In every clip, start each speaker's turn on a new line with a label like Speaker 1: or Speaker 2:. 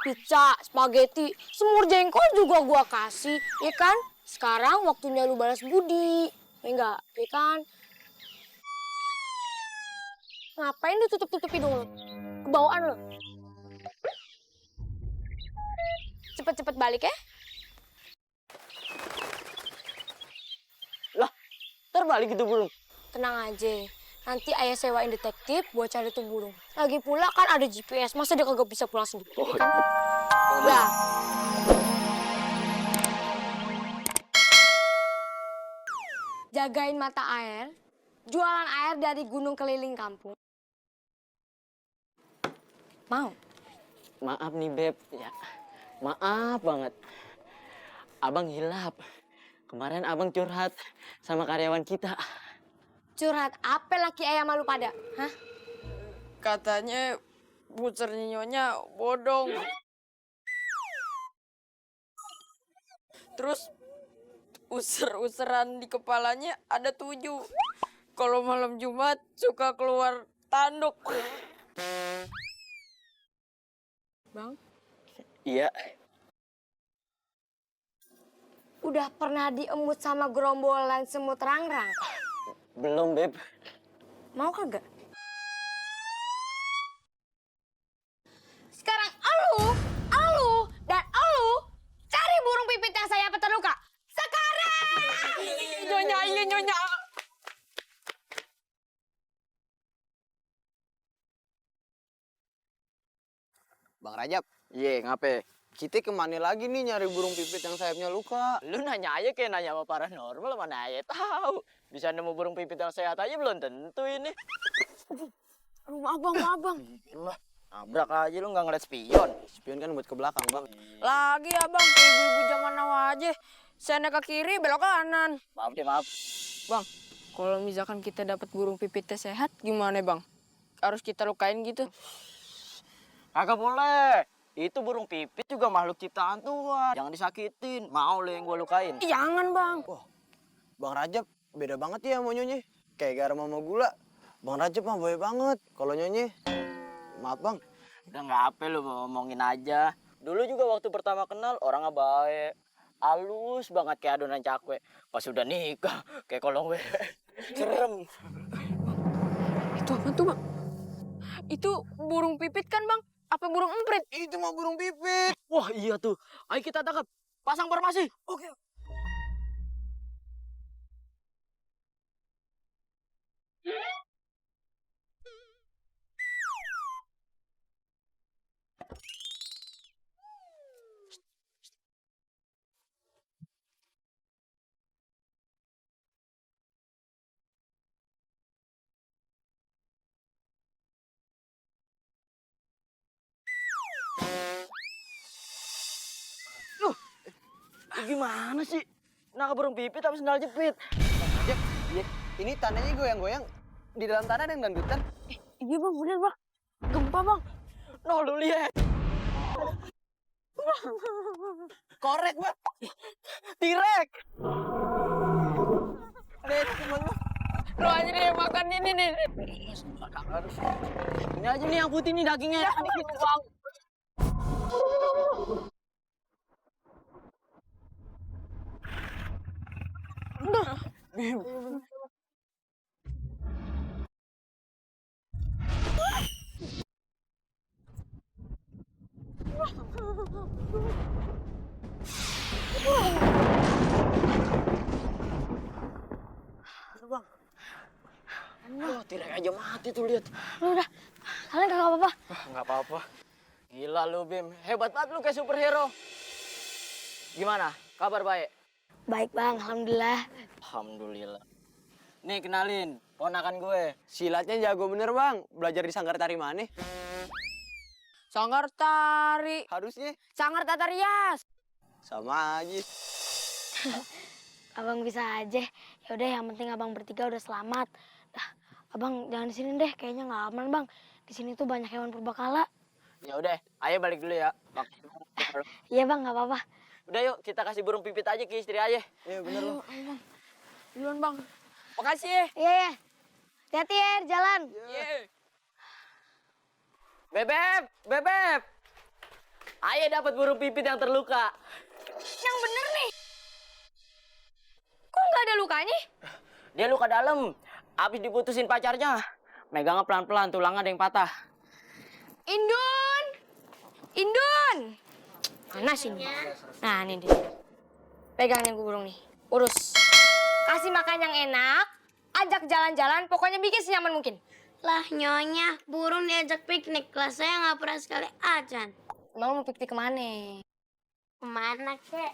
Speaker 1: pizza, spaghetti, semur jengkol juga gua kasih, ya kan? Sekarang waktunya lu balas budi, ya enggak, ya kan? Ngapain lu tutup-tutupin dulu? Kebawaan lu. Cepet-cepet balik ya.
Speaker 2: Lah, terbalik itu burung.
Speaker 1: Tenang aja. Nanti ayah sewain detektif buat cari tuh burung. Lagi pula kan ada GPS, masa dia kagak bisa pulang sendiri?
Speaker 2: Oh,
Speaker 1: kan? Udah. Jagain mata air, jualan air dari gunung keliling kampung. Mau?
Speaker 2: Maaf nih, Beb. Ya, maaf banget. Abang hilap. Kemarin abang curhat sama karyawan kita.
Speaker 1: Curhat apa laki ayah malu pada? Hah?
Speaker 3: Katanya bucernya nyonya bodong. Terus user-useran di kepalanya ada 7. Kalau malam Jumat suka keluar tanduk.
Speaker 1: Bang?
Speaker 2: Iya.
Speaker 1: Udah pernah diemut sama gerombolan semut rangrang?
Speaker 2: Belum, Beb.
Speaker 1: Mau kagak? Sekarang elu, dan elu cari burung pipit yang saya terluka. Sekarang!
Speaker 3: Nyonya, iya nyonya.
Speaker 4: Bang Rajab,
Speaker 2: Iya, ngape?
Speaker 4: kita kemana lagi nih nyari burung pipit yang sayapnya luka?
Speaker 2: Lu nanya aja kayak nanya sama paranormal, mana aja tahu. Bisa nemu burung pipit yang sehat aja belum tentu ini.
Speaker 3: Rumah abang.
Speaker 2: Lah, nabrak aja lu nggak ngeliat spion.
Speaker 4: Spion kan buat ke belakang, Bang.
Speaker 3: Lagi abang, kayak ibu-ibu zaman now aja. Sana ke kiri, belok kanan.
Speaker 2: Maaf deh, maaf.
Speaker 3: Bang, kalau misalkan kita dapat burung pipitnya sehat, gimana bang? Harus kita lukain gitu?
Speaker 2: Kagak boleh. Itu burung pipit juga makhluk ciptaan Tuhan. Jangan disakitin. Mau lu yang gua lukain.
Speaker 3: Jangan bang.
Speaker 4: Bang Rajab beda banget ya sama Nyonye. Kayak garam sama gula. Bang Rajab mah baik banget. Kalau Nyonye, maaf Bang.
Speaker 2: Udah nggak apa lu mau ngomongin aja. Dulu juga waktu pertama kenal orangnya baik. Halus banget kayak adonan cakwe. Pas udah nikah kayak kolong wewe. Serem.
Speaker 3: Itu apa tuh bang? Itu burung pipit kan bang? Apa burung emprit?
Speaker 4: Itu mah burung pipit.
Speaker 2: Wah iya tuh. Ayo kita tangkap. Pasang formasi.
Speaker 3: Oke.
Speaker 2: Gimana sih? Nah burung pipit tapi sendal jepit.
Speaker 4: Rajab, ini tanahnya goyang-goyang. Di dalam tanah ada yang dangdutan.
Speaker 3: Iya bang, bener bang. Gempa bang.
Speaker 2: Noh lu lihat. Korek bang. Tirek.
Speaker 4: Lihat teman Bang.
Speaker 3: Lo aja deh yang makan ini nih.
Speaker 2: Ini aja nih yang putih nih dagingnya.
Speaker 3: Dikit bang.
Speaker 2: Oh, tirek aja mati tuh lihat.
Speaker 1: Udah, kalian kagak apa-apa.
Speaker 2: Nggak apa-apa. Gila lu Bim, hebat banget lu kayak superhero. Gimana? Kabar baik?
Speaker 1: Baik bang, alhamdulillah.
Speaker 2: Alhamdulillah. Nih kenalin, ponakan gue.
Speaker 4: Silatnya jago bener Bang. Belajar di Sanggar Tari mana?
Speaker 3: Sanggar tari.
Speaker 4: Harusnya
Speaker 3: Sanggar tata rias.
Speaker 4: sama aja.
Speaker 1: Abang bisa aja. Ya udah, yang penting abang bertiga udah selamat. Dah, abang jangan di sini deh, kayaknya nggak aman bang. Di sini tuh banyak hewan purbakala.
Speaker 2: Ya udah, ayo balik dulu ya. Bang.
Speaker 1: Iya bang, nggak apa-apa.
Speaker 2: Udah yuk, kita kasih burung pipit aja ke istri aja.
Speaker 4: Iya bener Bang.
Speaker 3: Duluan bang. Makasih ya.
Speaker 1: Iya ya. Hati-hati ya di jalan.
Speaker 3: Iya.
Speaker 2: Bebep, bebep. Ayah dapat burung pipit yang terluka.
Speaker 3: Yang bener nih. Kok nggak ada lukanya?
Speaker 2: Dia luka dalam. Habis diputusin pacarnya. Megangnya pelan-pelan, tulangnya ada yang patah.
Speaker 3: Indun! Indun! Mana sih ini? Nah, ini dia. Pegang nih burung nih. Urus. Kasih makan yang enak, ajak jalan-jalan, pokoknya bikin senyaman mungkin.
Speaker 1: Lah nyonya, burung diajak piknik. Kelas saya nggak pernah sekali ajan.
Speaker 3: Emang mau piknik kemana?
Speaker 1: Kemana kek?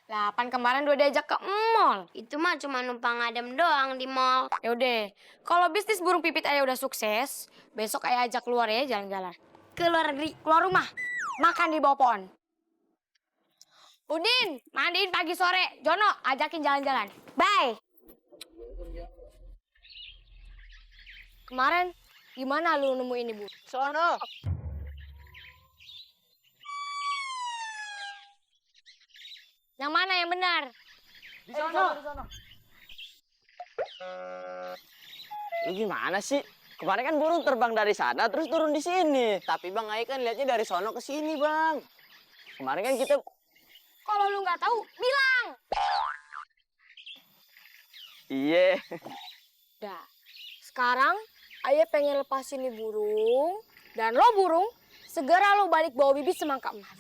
Speaker 3: Lah, pan kemarin udah diajak ke mall.
Speaker 1: Itu mah cuma numpang ngadem doang di mall.
Speaker 3: Yaudah, kalau bisnis burung pipit ayah udah sukses, besok ayah ajak keluar ya jalan-jalan.
Speaker 1: Keluar negeri.
Speaker 3: Keluar rumah, makan di bawah pohon. Udin, mandiin pagi sore. Jono, ajakin jalan-jalan. Bye. Kemarin, gimana lu nemuin ibu?
Speaker 4: Sono.
Speaker 3: Yang mana yang benar?
Speaker 4: Di sono.
Speaker 2: Lu gimana sih? Kemarin kan burung terbang dari sana terus turun di sini.
Speaker 4: Tapi Bang Ai kan lihatnya dari sono ke sini, Bang.
Speaker 2: Kemarin kan kita
Speaker 3: Kalau lu nggak tahu, bilang.
Speaker 2: iya.
Speaker 3: Dah, sekarang ayah pengen lepasin nih burung. Dan lo burung, segera lo balik bawa bibit semangka emas.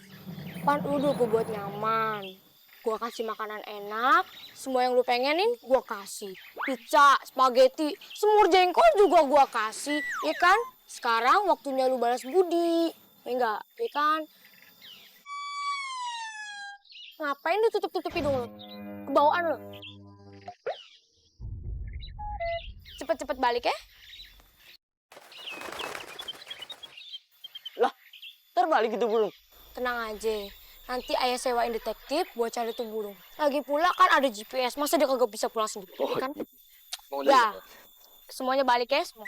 Speaker 3: Pan udah gue buat nyaman. Gua kasih makanan enak, semua yang lu pengenin gua kasih. Pizza, spaghetti, semur jengkol juga gua kasih, ya kan? Sekarang waktunya lu balas budi, ya enggak, ya kan? Ngapain lu tutup-tutup hidung lu? Kebawaan lu. Cepet-cepet balik ya.
Speaker 2: Lah, terbalik itu burung.
Speaker 3: Tenang aja. Nanti ayah sewain detektif buat cari tuh burung. Lagi pula kan ada GPS, masa dia kagak bisa pulang sendiri, ya kan? Ya, semuanya balik ya semua.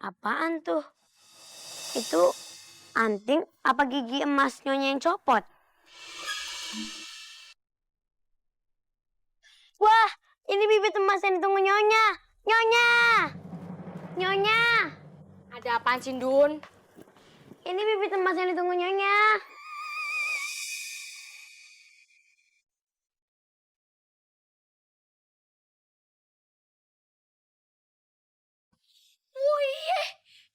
Speaker 1: Apaan tuh? Itu anting apa gigi emas nyonya yang copot? Wah, ini bibit emas yang ditunggu nyonya. Nyonya! Nyonya!
Speaker 3: Ada apaan sih, Dun?
Speaker 1: Ini bibit emas yang ditunggu nyonya.
Speaker 3: Oh iya,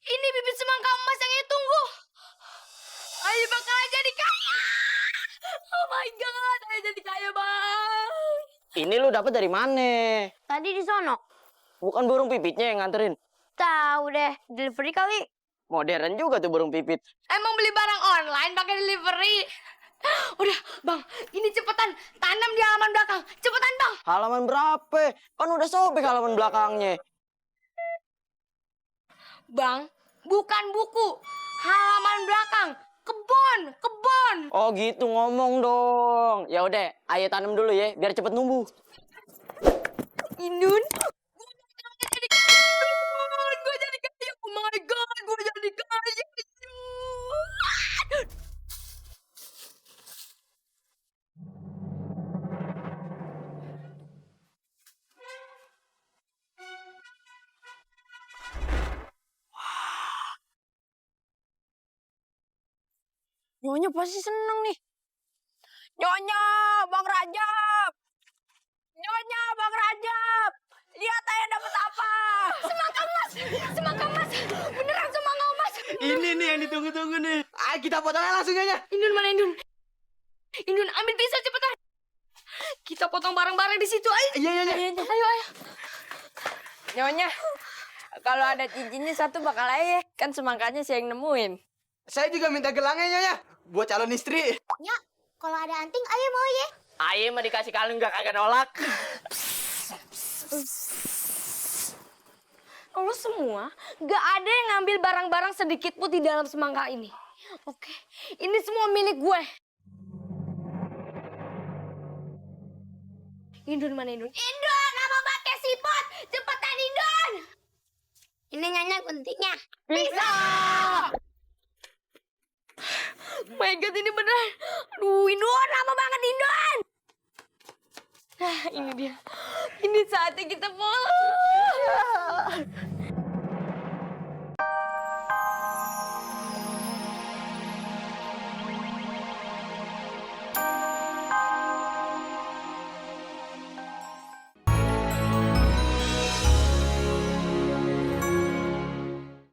Speaker 3: ini bibit semangka emas yang ayah tunggu. Ayah bakal jadi kaya. Oh my God, ayah jadi kaya, Bang.
Speaker 2: Ini lu dapat dari mana?
Speaker 1: Tadi di sono.
Speaker 2: Bukan burung pipitnya yang nganterin.
Speaker 1: Tahu deh, delivery kali.
Speaker 2: Modern juga tuh burung pipit.
Speaker 3: Emang beli barang online pakai delivery? Udah, Bang, ini cepetan tanam di halaman belakang. Cepetan, Bang.
Speaker 2: Halaman berapa? Kan udah sobek halaman belakangnya.
Speaker 3: Bang, bukan buku. Halaman belakang. Kebun, kebun.
Speaker 2: Oh gitu ngomong dong. Ya udah, ayo tanam dulu ya, biar cepet numbuh.
Speaker 3: Indun. Gue jadi kaya. Oh my God, gue jadi kaya. Nyonya pasti seneng nih. Nyonya, Bang Rajab. Nyonya, Bang Rajab. Lihat ayah dapat apa? Semangka emas. Semangka emas. Beneran semangka emas.
Speaker 4: Ini nih yang ditunggu-tunggu nih. Ayo kita potong aja langsung aja.
Speaker 3: Indun mana Indun? Indun ambil pisau cepetan. Kita potong bareng-bareng di situ ayo.
Speaker 4: Iya, iya, iya.
Speaker 3: Ayo, ayo. Nyonya, kalau ada cincinnya satu bakal ayah. Kan semangkanya saya yang nemuin.
Speaker 4: Saya juga minta gelangnya, Nyonya. Buat calon istri.
Speaker 1: Ya, kalau ada anting, ayah mau ya.
Speaker 2: Ayo mah dikasih kalung gak kagak nolak.
Speaker 3: Lo semua gak ada yang ngambil barang-barang sedikit pun di dalam semangka ini. Oke, ini semua milik gue. Indun mana Indun? Indun, nama pakai siput. Cepetan Indun.
Speaker 1: Ini nyonya guntingnya.
Speaker 3: Bisa. my god, ini beneran. Aduh, Indon, lama banget Indon. Nah, ini dia. Ini saatnya kita pulang.